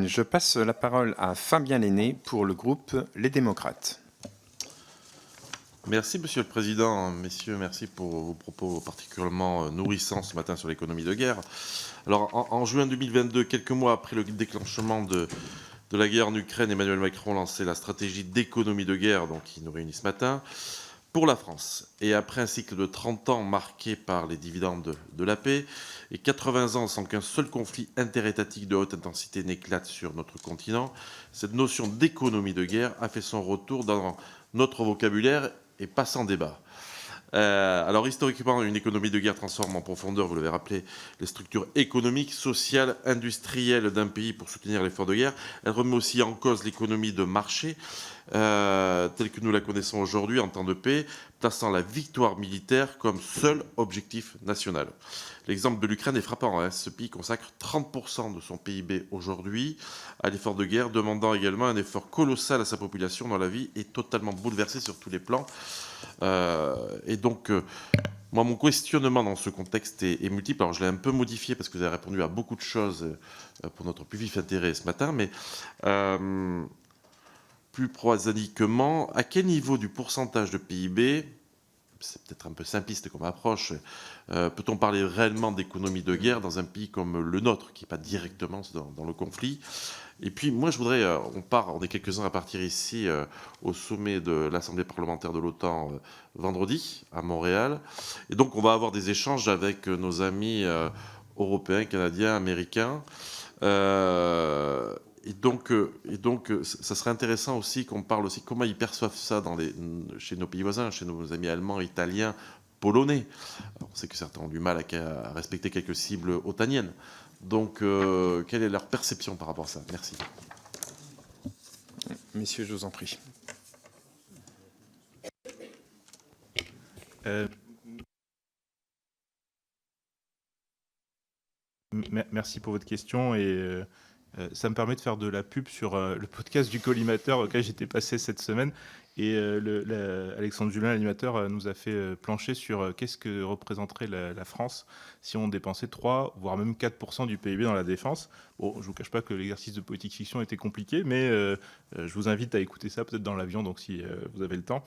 Je passe la parole à Fabien Lenné pour le groupe Les Démocrates. Merci, Monsieur le Président. Messieurs, merci pour vos propos particulièrement nourrissants ce matin sur l'économie de guerre. Alors, en juin 2022, quelques mois après le déclenchement de la guerre en Ukraine, Emmanuel Macron lançait la stratégie d'économie de guerre, donc qui nous réunit ce matin, pour la France. Et après un cycle de 30 ans marqué par les dividendes de la paix et 80 ans sans qu'un seul conflit interétatique de haute intensité n'éclate sur notre continent, cette notion d'économie de guerre a fait son retour dans notre vocabulaire et pas sans débat. Alors historiquement, une économie de guerre transforme en profondeur, vous l'avez rappelé, les structures économiques, sociales, industrielles d'un pays pour soutenir l'effort de guerre. Elle remet aussi en cause l'économie de marché, telle que nous la connaissons aujourd'hui en temps de paix, plaçant la victoire militaire comme seul objectif national. L'exemple de l'Ukraine est frappant, hein. Ce pays consacre 30% de son PIB aujourd'hui à l'effort de guerre, demandant également un effort colossal à sa population dont la vie est totalement bouleversée sur tous les plans. Moi, mon questionnement dans ce contexte est multiple. Alors, je l'ai un peu modifié parce que vous avez répondu à beaucoup de choses pour notre plus vif intérêt ce matin, mais plus prosaïquement, à quel niveau du pourcentage de PIB, c'est peut-être un peu simpliste comme approche, peut-on parler réellement d'économie de guerre dans un pays comme le nôtre, qui n'est pas directement dans le conflit? Et puis, moi, je voudrais, on est quelques-uns à partir ici au sommet de l'Assemblée parlementaire de l'OTAN vendredi, à Montréal. Et donc, on va avoir des échanges avec nos amis européens, canadiens, américains. Et donc, ça serait intéressant aussi qu'on parle aussi comment ils perçoivent ça chez nos pays voisins, chez nos amis allemands, italiens, polonais. Alors, on sait que certains ont du mal à respecter quelques cibles otaniennes. Donc, quelle est leur perception par rapport à ça? Merci. Messieurs, je vous en prie. Merci pour votre question et ça me permet de faire de la pub sur le podcast du collimateur auquel j'étais passé cette semaine. Et Alexandre Julien, l'animateur, nous a fait plancher sur qu'est-ce que représenterait la France si on dépensait 3, voire même 4% du PIB dans la défense. Bon, je ne vous cache pas que l'exercice de politique fiction était compliqué, mais je vous invite à écouter ça peut-être dans l'avion, donc si vous avez le temps.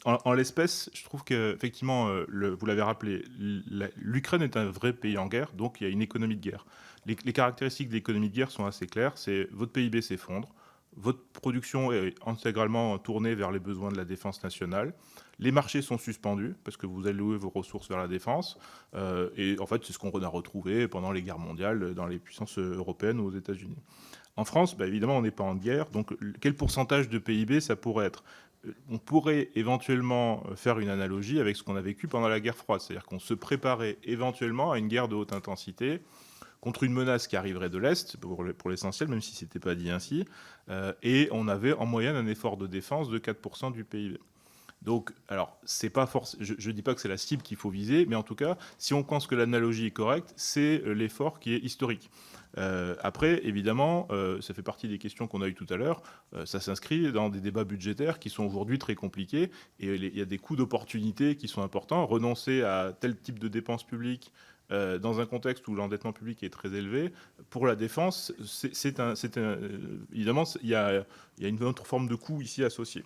En l'espèce, je trouve qu'effectivement, vous l'avez rappelé, l'Ukraine est un vrai pays en guerre, donc il y a une économie de guerre. Les caractéristiques de l'économie de guerre sont assez claires. C'est votre PIB s'effondre, votre production est intégralement tournée vers les besoins de la défense nationale, les marchés sont suspendus parce que vous allouez vos ressources vers la défense. Et en fait, c'est ce qu'on a retrouvé pendant les guerres mondiales dans les puissances européennes ou aux États-Unis. En France, évidemment, on n'est pas en guerre. Donc, quel pourcentage de PIB ça pourrait être? On pourrait éventuellement faire une analogie avec ce qu'on a vécu pendant la guerre froide. C'est-à-dire qu'on se préparait éventuellement à une guerre de haute intensité contre une menace qui arriverait de l'Est, pour l'essentiel, même si ce n'était pas dit ainsi, et on avait en moyenne un effort de défense de 4% du PIB. Donc, alors, c'est pas je ne dis pas que c'est la cible qu'il faut viser, mais en tout cas, si on pense que l'analogie est correcte, c'est l'effort qui est historique. Après, évidemment, ça fait partie des questions qu'on a eues tout à l'heure, ça s'inscrit dans des débats budgétaires qui sont aujourd'hui très compliqués, et il y a des coûts d'opportunité qui sont importants. Renoncer à tel type de dépenses publiques dans un contexte où l'endettement public est très élevé, pour la défense, évidemment, il y a une autre forme de coût ici associée.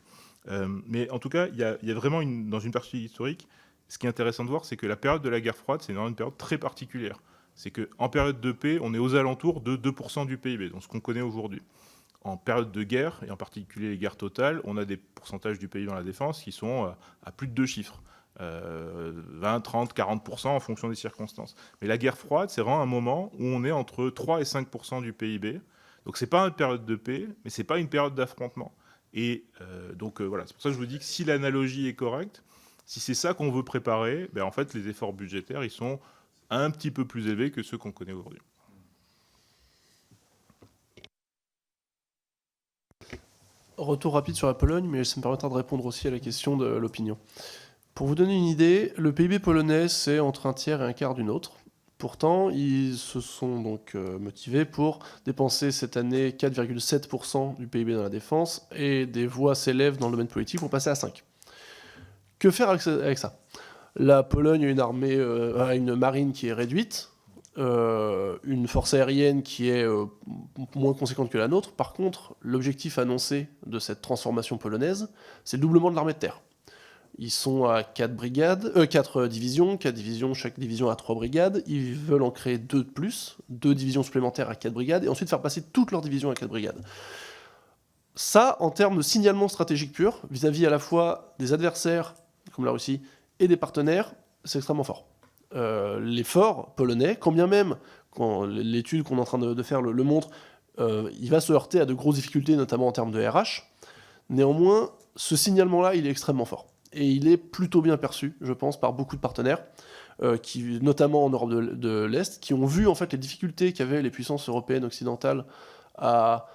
Mais en tout cas, il y a vraiment, dans une perspective historique, ce qui est intéressant de voir, c'est que la période de la guerre froide, c'est une période très particulière. C'est qu'en période de paix, on est aux alentours de 2% du PIB, donc ce qu'on connaît aujourd'hui. En période de guerre, et en particulier les guerres totales, on a des pourcentages du PIB dans la défense qui sont à plus de 2 chiffres. 20, 30, 40% en fonction des circonstances. Mais la guerre froide, c'est vraiment un moment où on est entre 3 et 5% du PIB. Donc c'est pas une période de paix, mais c'est pas une période d'affrontement. Et voilà, c'est pour ça que je vous dis que si l'analogie est correcte, si c'est ça qu'on veut préparer, en fait les efforts budgétaires, ils sont un petit peu plus élevés que ceux qu'on connaît aujourd'hui. Retour rapide sur la Pologne, mais ça me permettra de répondre aussi à la question de l'opinion. Pour vous donner une idée, le PIB polonais, c'est entre un tiers et un quart du nôtre. Pourtant, ils se sont donc motivés pour dépenser cette année 4,7% du PIB dans la défense, et des voix s'élèvent dans le domaine politique pour passer à 5%. Que faire avec ça? La Pologne a une marine qui est réduite, une force aérienne qui est moins conséquente que la nôtre. Par contre, l'objectif annoncé de cette transformation polonaise, c'est le doublement de l'armée de terre. Ils sont à 4 divisions, chaque division a 3 brigades. Ils veulent en créer 2 de plus, 2 divisions supplémentaires à 4 brigades, et ensuite faire passer toutes leurs divisions à 4 brigades. Ça, en termes de signalement stratégique pur, vis-à-vis à la fois des adversaires, comme la Russie, et des partenaires, c'est extrêmement fort. L'effort polonais, quand bien même, quand l'étude qu'on est en train de faire le montre, il va se heurter à de grosses difficultés, notamment en termes de RH. Néanmoins, ce signalement-là, il est extrêmement fort. Et il est plutôt bien perçu, je pense, par beaucoup de partenaires, qui, notamment en Europe de l'Est, qui ont vu en fait les difficultés qu'avaient les puissances européennes occidentales à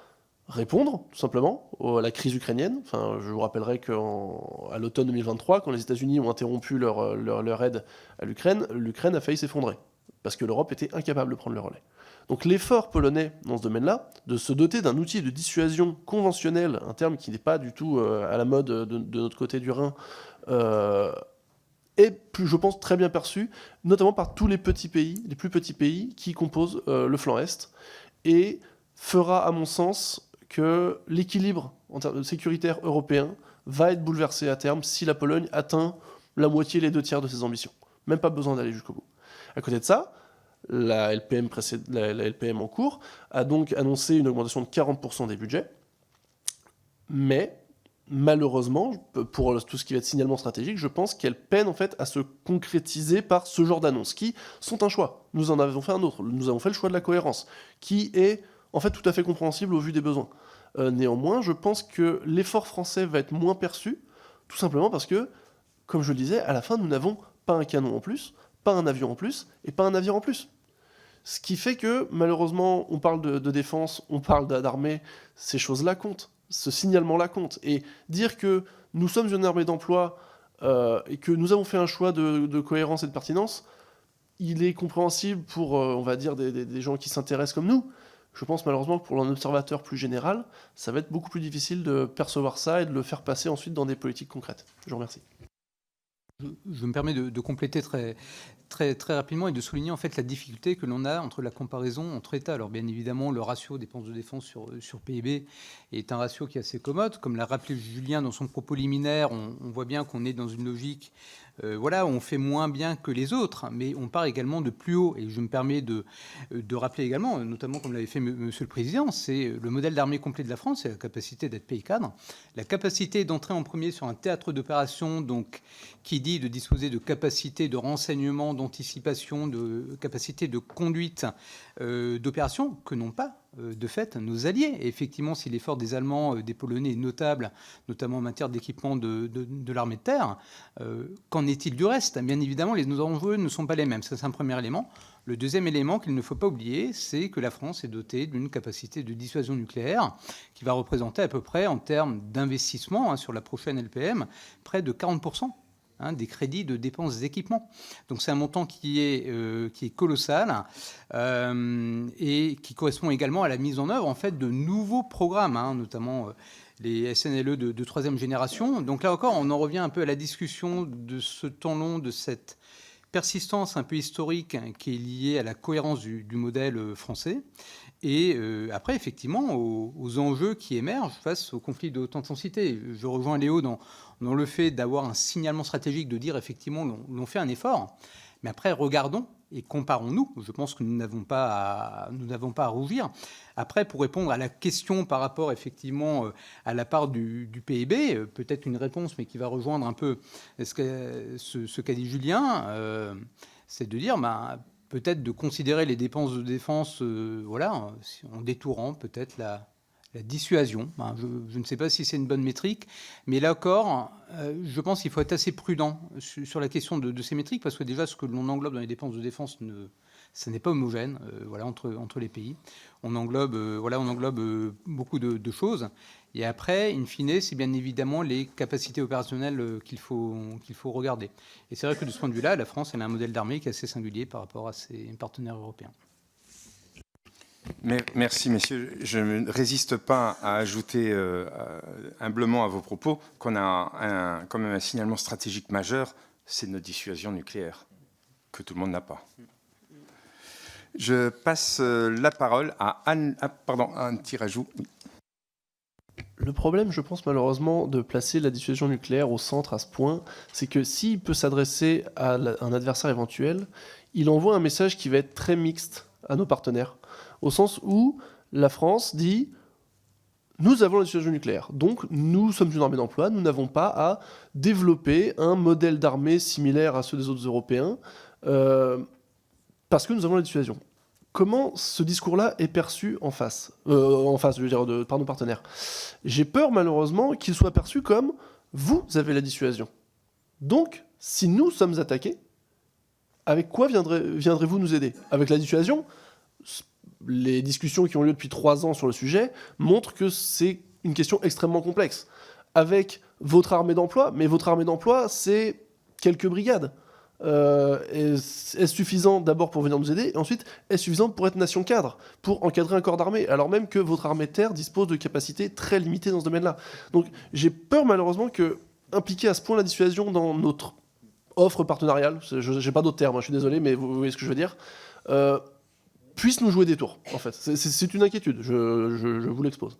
répondre, tout simplement, à la crise ukrainienne. Enfin, je vous rappellerai qu'à l'automne 2023, quand les États-Unis ont interrompu leur aide à l'Ukraine, l'Ukraine a failli s'effondrer, parce que l'Europe était incapable de prendre le relais. Donc l'effort polonais dans ce domaine-là, de se doter d'un outil de dissuasion conventionnel, un terme qui n'est pas du tout à la mode de notre côté du Rhin, est, je pense, très bien perçu, notamment par tous les petits pays, les plus petits pays qui composent le flanc Est, et fera, à mon sens, que l'équilibre en termes de sécuritaire européen va être bouleversé à terme si la Pologne atteint la moitié, les 2/3 de ses ambitions. Même pas besoin d'aller jusqu'au bout. À côté de ça, la LPM en cours a donc annoncé une augmentation de 40% des budgets, mais malheureusement, pour tout ce qui va être signalement stratégique, je pense qu'elle peine en fait à se concrétiser par ce genre d'annonces, qui sont un choix. Nous en avons fait un autre, nous avons fait le choix de la cohérence, qui est en fait tout à fait compréhensible au vu des besoins. Néanmoins, je pense que l'effort français va être moins perçu, tout simplement parce que, comme je le disais, à la fin, nous n'avons pas un canon en plus, pas un avion en plus, et pas un navire en plus. Ce qui fait que, malheureusement, on parle de défense, on parle d'armée, ces choses-là comptent, ce signalement-là compte. Et dire que nous sommes une armée d'emploi et que nous avons fait un choix de cohérence et de pertinence, il est compréhensible pour, on va dire, des gens qui s'intéressent comme nous. Je pense malheureusement que pour un observateur plus général, ça va être beaucoup plus difficile de percevoir ça et de le faire passer ensuite dans des politiques concrètes. Je vous remercie. Je me permets de compléter très rapidement et de souligner en fait la difficulté que l'on a entre la comparaison entre États. Alors bien évidemment, le ratio dépenses de défense sur PIB est un ratio qui est assez commode. Comme l'a rappelé Julien dans son propos liminaire, on voit bien qu'on est dans une logique on fait moins bien que les autres, mais on part également de plus haut. Et je me permets de rappeler également, notamment comme l'avait fait Monsieur le Président, c'est le modèle d'armée complet de la France, c'est la capacité d'être pays cadre, la capacité d'entrer en premier sur un théâtre d'opération, donc qui dit de disposer de capacités de renseignement, d'anticipation, de capacité de conduite d'opération que n'ont pas de fait nos alliés. Et effectivement, si l'effort des Allemands, des Polonais est notable, notamment en matière d'équipement de l'armée de terre, qu'en est-il du reste? Bien évidemment, nos enjeux ne sont pas les mêmes. Ça, c'est un premier élément. Le deuxième élément qu'il ne faut pas oublier, c'est que la France est dotée d'une capacité de dissuasion nucléaire qui va représenter à peu près, en termes d'investissement sur la prochaine LPM, près de 40%. Des crédits de dépenses d'équipement. Donc c'est un montant qui est colossal et qui correspond également à la mise en œuvre en fait de nouveaux programmes, notamment les SNLE de troisième génération. Donc là encore, on en revient un peu à la discussion de ce temps long, de cette persistance un peu historique qui est liée à la cohérence du modèle français. Et après, effectivement, aux enjeux qui émergent face au conflit de haute intensité. Je rejoins Léo dans le fait d'avoir un signalement stratégique, de dire effectivement l'on fait un effort. Mais après, regardons et comparons-nous. Je pense que nous n'avons pas à rougir. Après, pour répondre à la question par rapport effectivement à la part du PIB, peut-être une réponse, mais qui va rejoindre un peu ce qu'a dit Julien, c'est de dire... peut-être de considérer les dépenses de défense en détourant peut-être la dissuasion. Je ne sais pas si c'est une bonne métrique, mais là encore, je pense qu'il faut être assez prudent sur la question de ces métriques, parce que déjà, ce que l'on englobe dans les dépenses de défense, ce n'est pas homogène entre les pays. On englobe beaucoup de choses. Et après, in fine, c'est bien évidemment les capacités opérationnelles qu'il faut regarder. Et c'est vrai que de ce point de vue-là, la France elle a un modèle d'armée qui est assez singulier par rapport à ses partenaires européens. Merci, messieurs. Je ne résiste pas à ajouter humblement à vos propos qu'on a quand même un signalement stratégique majeur, c'est notre dissuasion nucléaire, que tout le monde n'a pas. Je passe la parole à Anne. Ah, pardon, un petit rajout. Oui. Le problème, je pense malheureusement, de placer la dissuasion nucléaire au centre à ce point, c'est que s'il peut s'adresser à un adversaire éventuel, il envoie un message qui va être très mixte à nos partenaires, au sens où la France dit « nous avons la dissuasion nucléaire, donc nous sommes une armée d'emploi, nous n'avons pas à développer un modèle d'armée similaire à ceux des autres Européens, parce que nous avons la dissuasion ». Comment ce discours-là est perçu en face, je veux dire, par nos partenaires? J'ai peur, malheureusement, qu'il soit perçu comme « vous avez la dissuasion ». Donc, si nous sommes attaqués, avec quoi viendrez-vous nous aider? Avec la dissuasion? Les discussions qui ont lieu depuis 3 ans sur le sujet montrent que c'est une question extrêmement complexe. Avec votre armée d'emploi, mais votre armée d'emploi, c'est quelques brigades. Est-ce suffisant d'abord pour venir nous aider, et ensuite est-ce suffisant pour être nation cadre, pour encadrer un corps d'armée, alors même que votre armée de terre dispose de capacités très limitées dans ce domaine-là. Donc j'ai peur malheureusement que impliquer à ce point la dissuasion dans notre offre partenariale, j'ai pas d'autre terme, je suis désolé, mais vous voyez ce que je veux dire, puisse nous jouer des tours, en fait. C'est une inquiétude, je vous l'expose.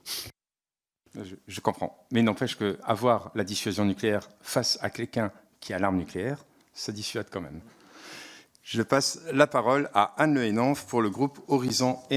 Je comprends. Mais n'empêche qu'avoir la dissuasion nucléaire face à quelqu'un qui a l'arme nucléaire, ça dissuade quand même. Je passe la parole à Anne Le Hénanf pour le groupe Horizon et